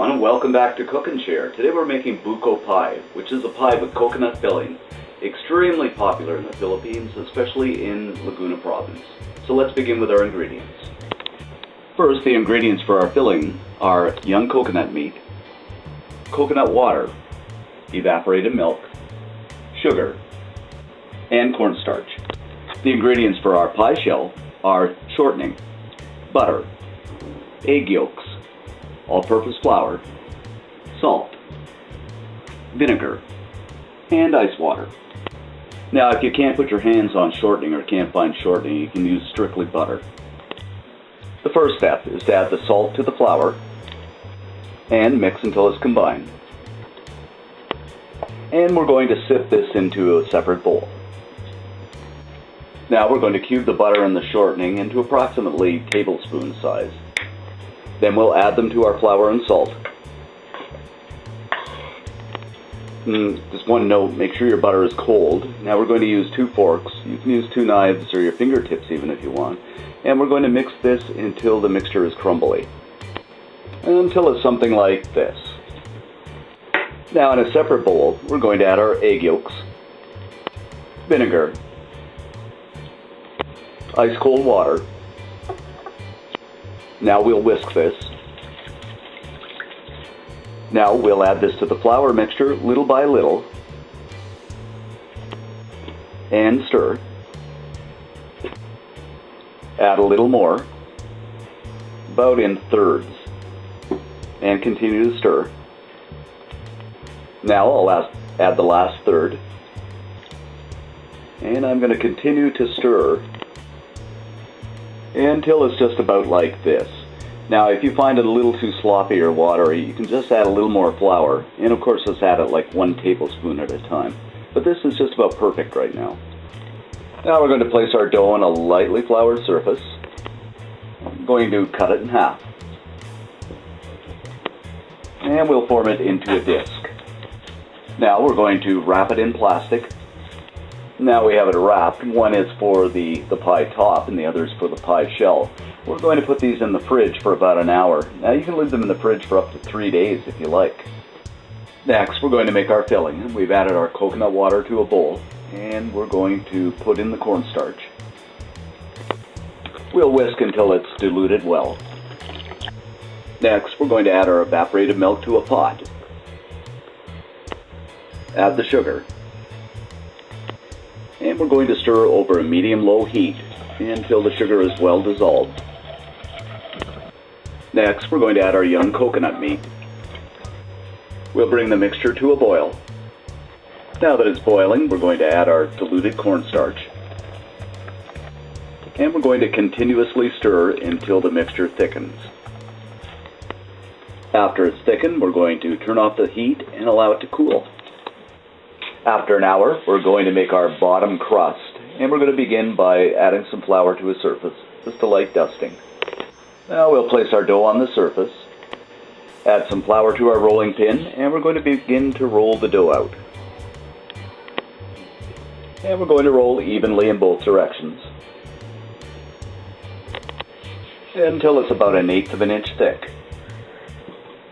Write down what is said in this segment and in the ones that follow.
everyone, and welcome back to Cook and Share. Today we're making Buko Pie, which is a pie with coconut filling. Extremely popular in the Philippines, especially in Laguna province. So let's begin with our ingredients. First, the ingredients for our filling are young coconut meat, coconut water, evaporated milk, sugar, and cornstarch. The ingredients for our pie shell are shortening, butter, egg yolks, all-purpose flour, salt, vinegar, and ice water. Now, if you can't put your hands on shortening or can't find shortening, you can use strictly butter. The first step is to add the salt to the flour and mix until it's combined. And we're going to sift this into a separate bowl. Now we're going to cube the butter and the shortening into approximately tablespoon size. Then we'll add them to our flour and salt. Just one note, make sure your butter is cold. Now we're going to use 2 forks. You can use 2 knives or your fingertips even if you want. And we're going to mix this until the mixture is crumbly. Until it's something like this. Now in a separate bowl, we're going to add our egg yolks, vinegar, ice cold water. Now we'll whisk this. Now we'll add this to the flour mixture little by little and stir. Add a little more, about in thirds, and continue to stir. Now I'll add the last third, and I'm going to continue to stir until it's just about like this. Now if you find it a little too sloppy or watery, you can just add a little more flour, and of course just add it like 1 tablespoon at a time. But this is just about perfect right now. Now we're going to place our dough on a lightly floured surface. I'm going to cut it in half. And we'll form it into a disc. Now we're going to wrap it in plastic. Now we have it wrapped. One is for the pie top and the other is for the pie shell. We're going to put these in the fridge for about an hour. Now you can leave them in the fridge for up to 3 days if you like. Next, we're going to make our filling. We've added our coconut water to a bowl, and we're going to put in the cornstarch. We'll whisk until it's diluted well. Next, we're going to add our evaporated milk to a pot. Add the sugar. And we're going to stir over a medium-low heat until the sugar is well dissolved. Next, we're going to add our young coconut meat. We'll bring the mixture to a boil. Now that it's boiling, we're going to add our diluted cornstarch. And we're going to continuously stir until the mixture thickens. After it's thickened, we're going to turn off the heat and allow it to cool. After an hour, we're going to make our bottom crust, and we're going to begin by adding some flour to a surface, just a light dusting. Now we'll place our dough on the surface, add some flour to our rolling pin, and we're going to begin to roll the dough out. And we're going to roll evenly in both directions until it's about 1/8 of an inch thick.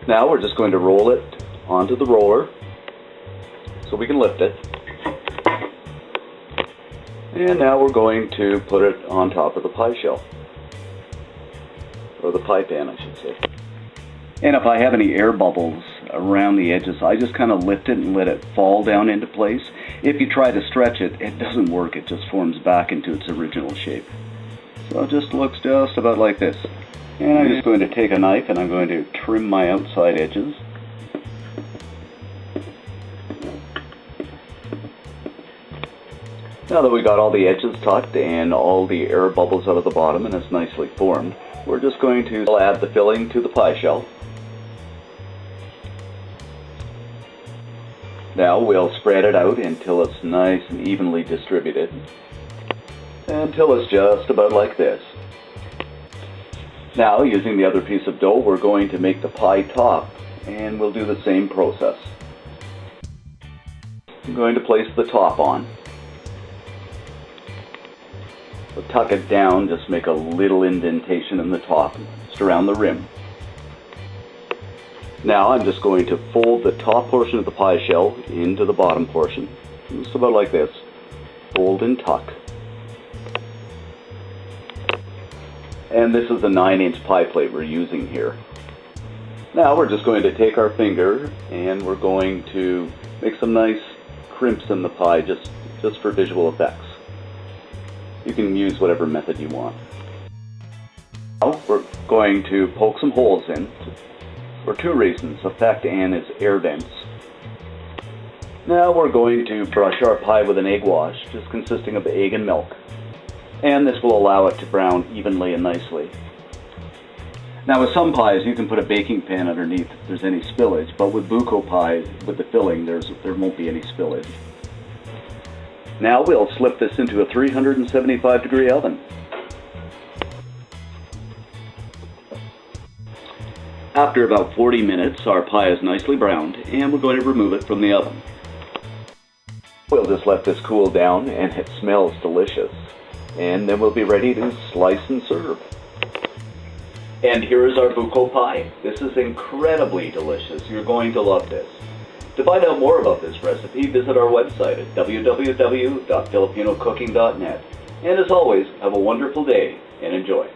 Now we're just going to roll it onto the roller so we can lift it. And now we're going to put it on top of the pie shell. Or the pie pan, I should say. And if I have any air bubbles around the edges, I just kind of lift it and let it fall down into place. If you try to stretch it, it doesn't work. It just forms back into its original shape. So it just looks just about like this. And I'm just going to take a knife and I'm going to trim my outside edges. Now that we got all the edges tucked and all the air bubbles out of the bottom and it's nicely formed, we're just going to add the filling to the pie shell. Now we'll spread it out until it's nice and evenly distributed. Until it's just about like this. Now, using the other piece of dough, we're going to make the pie top, and we'll do the same process. I'm going to place the top on. So tuck it down, just make a little indentation in the top, just around the rim. Now I'm just going to fold the top portion of the pie shell into the bottom portion. Just about like this. Fold and tuck. And this is a 9-inch pie plate we're using here. Now we're just going to take our finger and we're going to make some nice crimps in the pie just for visual effects. You can use whatever method you want. Now we're going to poke some holes in for two reasons, effect and it's air dense. Now we're going to brush our pie with an egg wash, just consisting of egg and milk. And this will allow it to brown evenly and nicely. Now with some pies you can put a baking pan underneath if there's any spillage, but with Buko Pie, with the filling, there won't be any spillage. Now we'll slip this into a 375-degree oven. After about 40 minutes, our pie is nicely browned, and we're going to remove it from the oven. We'll just let this cool down, and it smells delicious. And then we'll be ready to slice and serve. And here is our Buko Pie. This is incredibly delicious. You're going to love this. To find out more about this recipe, visit our website at www.filipinocooking.net. And as always, have a wonderful day and enjoy.